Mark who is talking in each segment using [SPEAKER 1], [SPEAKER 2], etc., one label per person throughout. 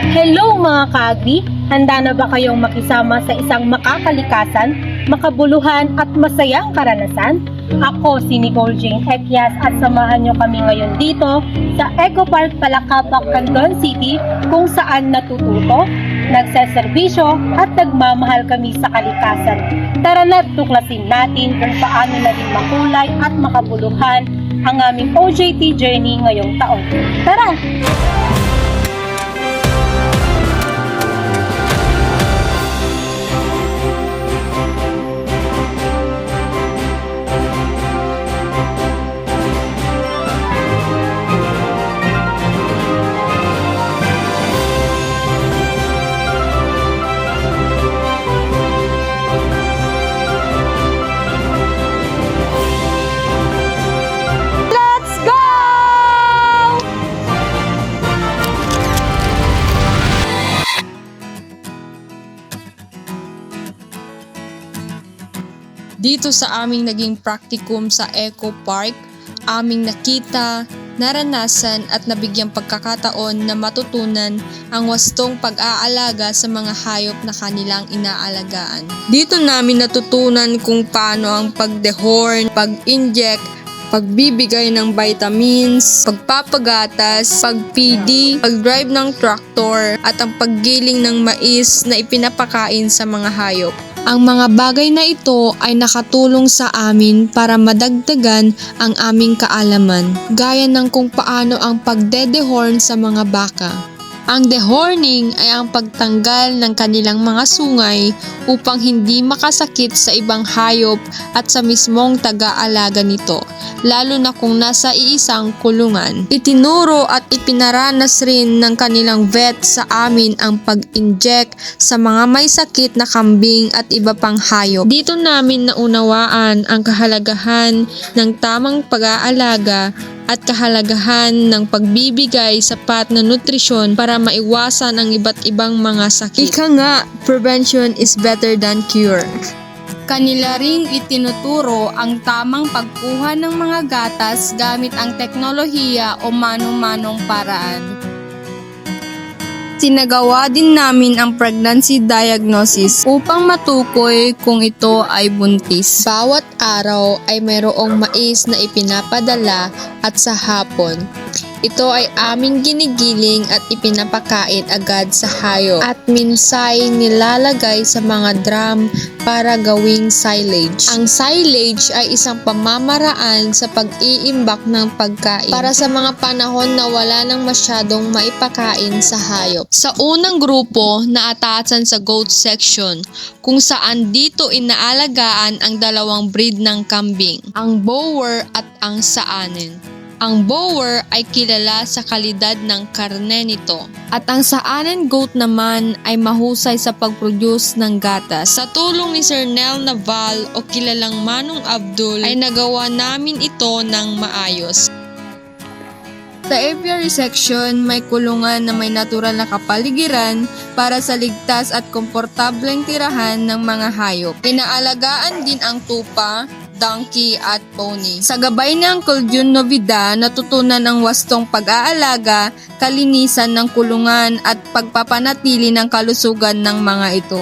[SPEAKER 1] Hello mga ka-agri! Handa na ba kayong makisama sa isang makakalikasan, makabuluhan at masayang karanasan? Ako si Nicole Jane Equias at samahan nyo kami ngayon dito sa Eco Park Palakapak, Canton City kung saan natututo, nagseserbisyo at nagmamahal kami sa kalikasan. Tara na't tuklasin natin kung paano naging makulay at makabuluhan ang aming OJT journey ngayong taon. Tara!
[SPEAKER 2] Dito sa aming naging practicum sa Eco Park, aming nakita, naranasan at nabigyang pagkakataon na matutunan ang wastong pag-aalaga sa mga hayop na kanilang inaalagaan. Dito namin natutunan kung paano ang pag-dehorn, pag-inject, pagbibigay ng vitamins, pagpapagatas, pag-PD, pag-drive ng tractor at ang paggiling ng mais na ipinapakain sa mga hayop. Ang mga bagay na ito ay nakatulong sa amin para madagdagan ang aming kaalaman, gaya ng kung paano ang pagdedehorn sa mga baka. Ang dehorning ay ang pagtanggal ng kanilang mga sungay upang hindi makasakit sa ibang hayop at sa mismong taga-alaga nito, lalo na kung nasa iisang kulungan. Itinuro at ipinaranas rin ng kanilang vet sa amin ang pag-inject sa mga may sakit na kambing at iba pang hayop. Dito namin naunawaan ang kahalagahan ng tamang pag-aalaga at kahalagahan ng pagbibigay sapat na nutrisyon para maiwasan ang iba't ibang mga sakit. Ika nga, prevention is better than cure. Kanila ring itinuturo ang tamang pagkuha ng mga gatas gamit ang teknolohiya o mano-manong paraan. Sinagawa din namin ang pregnancy diagnosis upang matukoy kung ito ay buntis. Bawat araw ay mayroong mais na ipinapadala at sa hapon, ito ay aming ginigiling at ipinapakain agad sa hayop at minsay nilalagay sa mga drum para gawing silage. Ang silage ay isang pamamaraan sa pag-iimbak ng pagkain para sa mga panahon na wala nang masyadong maipakain sa hayop. Sa unang grupo, naatasan sa goat section kung saan dito inaalagaan ang dalawang breed ng kambing, ang Boer at ang Saanen. Ang Boer ay kilala sa kalidad ng karne nito at ang Saanen goat naman ay mahusay sa pag-produce ng gatas. Sa tulong ni Sir Nel Naval o kilalang Manong Abdul ay nagawa namin ito ng maayos. Sa apiary section, may kulungan na may natural na kapaligiran para sa ligtas at komportableng tirahan ng mga hayop. Inaalagaan din ang tupa, donkey at pony. Sa gabay ni Uncle Jun Novida, natutunan ang wastong pag-aalaga, kalinisan ng kulungan at pagpapanatili ng kalusugan ng mga ito.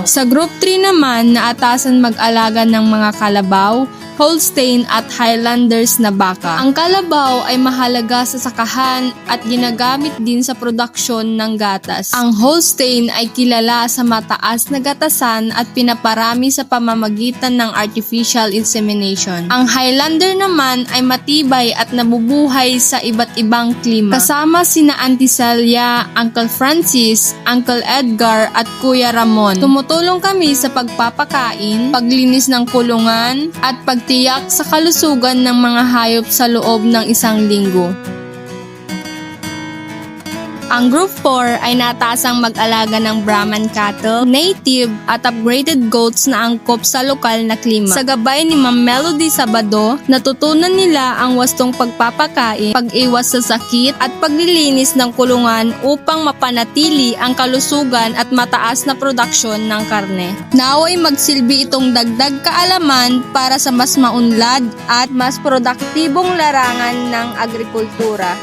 [SPEAKER 2] Sa Group 3 naman, naatasan mag-alaga ng mga kalabaw, Holstein at Highlanders na baka. Ang kalabaw ay mahalaga sa sakahan at ginagamit din sa produksyon ng gatas. Ang Holstein ay kilala sa mataas na gatasan at pinaparami sa pamamagitan ng artificial insemination. Ang Highlander naman ay matibay at nabubuhay sa iba't ibang klima. Kasama sina Auntie Celia, Uncle Francis, Uncle Edgar at Kuya Ramon. Tumutulong kami sa pagpapakain, paglinis ng kulungan at pagtiyak sa kalusugan ng mga hayop sa loob ng isang linggo. Ang Group 4 ay natasang mag-alaga ng Brahman cattle, native at upgraded goats na angkop sa lokal na klima. Sa gabay ni Ma'am Melody Sabado, natutunan nila ang wastong pagpapakain, pag-iwas sa sakit at paglilinis ng kulungan upang mapanatili ang kalusugan at mataas na produksyon ng karne. Naway magsilbi itong dagdag kaalaman para sa mas maunlad at mas produktibong larangan ng agrikultura.